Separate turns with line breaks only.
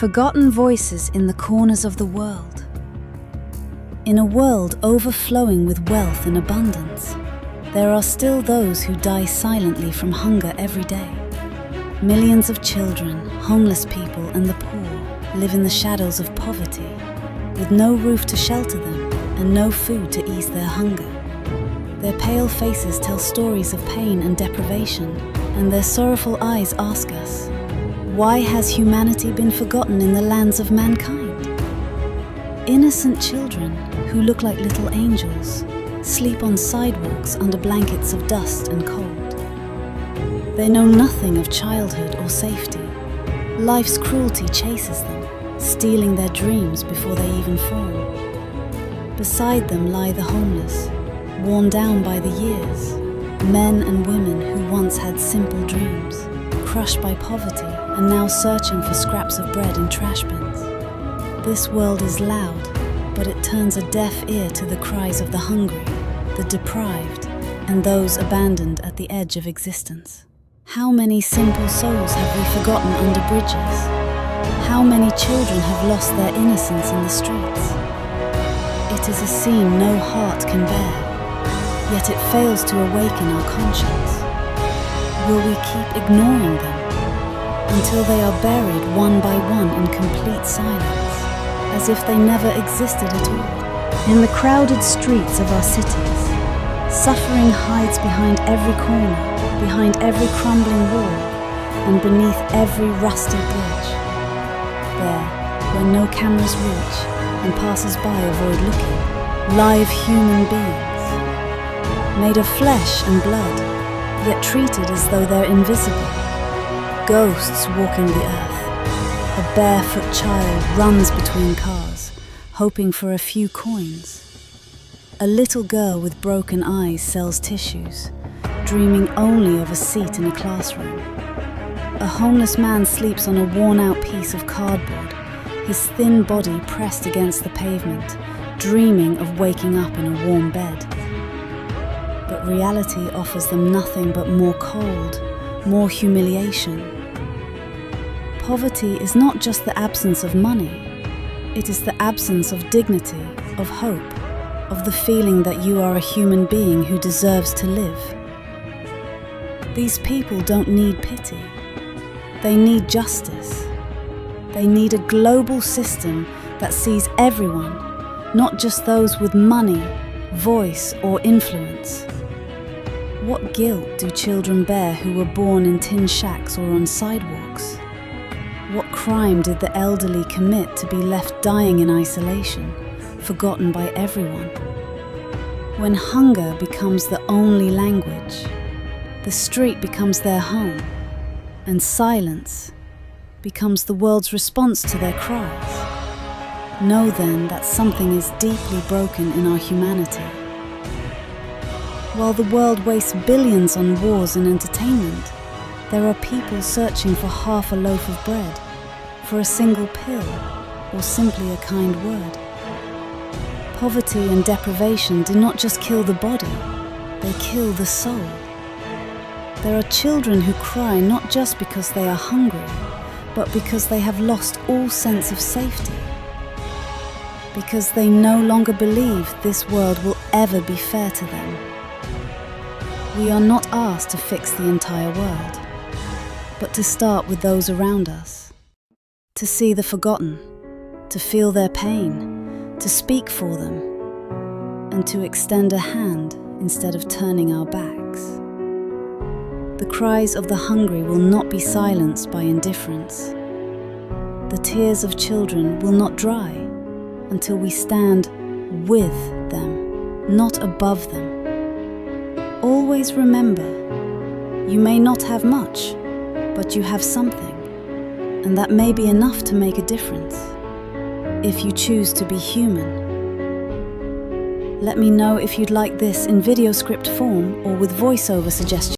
Forgotten voices in the corners of the world. In a world overflowing with wealth and abundance, there are still those who die silently from hunger every day. Millions of children, homeless people and the poor live in the shadows of poverty, with no roof to shelter them and no food to ease their hunger. Their pale faces tell stories of pain and deprivation, and their sorrowful eyes ask us, why has humanity been forgotten in the lands of mankind? Innocent children who look like little angels sleep on sidewalks under blankets of dust and cold. They know nothing of childhood or safety. Life's cruelty chases them, stealing their dreams before they even form. Beside them lie the homeless, worn down by the years, men and women who once had simple dreams, crushed by poverty and now searching for scraps of bread in trash bins. This world is loud, but it turns a deaf ear to the cries of the hungry, the deprived, and those abandoned at the edge of existence. How many simple souls have we forgotten under bridges? How many children have lost their innocence in the streets? It is a scene no heart can bear, yet it fails to awaken our conscience. Will we keep ignoring them until they are buried one by one in complete silence, as if they never existed at all? In the crowded streets of our cities, suffering hides behind every corner, behind every crumbling wall, and beneath every rusty bridge. There, where no cameras reach and passers-by avoid looking, live human beings, made of flesh and blood, yet treated as though they're invisible. Ghosts walking the earth. A barefoot child runs between cars, hoping for a few coins. A little girl with broken eyes sells tissues, dreaming only of a seat in a classroom. A homeless man sleeps on a worn-out piece of cardboard, his thin body pressed against the pavement, dreaming of waking up in a warm bed. But reality offers them nothing but more cold, more humiliation. Poverty is not just the absence of money, it is the absence of dignity, of hope, of the feeling that you are a human being who deserves to live. These people don't need pity, they need justice. They need a global system that sees everyone, not just those with money, voice or influence. What guilt do children bear who were born in tin shacks or on sidewalks? What crime did the elderly commit to be left dying in isolation, forgotten by everyone? When hunger becomes the only language, the street becomes their home, and silence becomes the world's response to their cries. Know then that something is deeply broken in our humanity. While the world wastes billions on wars and entertainment, there are people searching for half a loaf of bread, for a single pill, or simply a kind word. Poverty and deprivation do not just kill the body, they kill the soul. There are children who cry not just because they are hungry, but because they have lost all sense of safety. Because they no longer believe this world will ever be fair to them. We are not asked to fix the entire world, but to start with those around us. To see the forgotten, to feel their pain, to speak for them, and to extend a hand instead of turning our backs. The cries of the hungry will not be silenced by indifference. The tears of children will not dry until we stand with them, not above them. Always remember, you may not have much, but you have something, and that may be enough to make a difference, if you choose to be human. Let me know if you'd like this in video script form or with voiceover suggestions.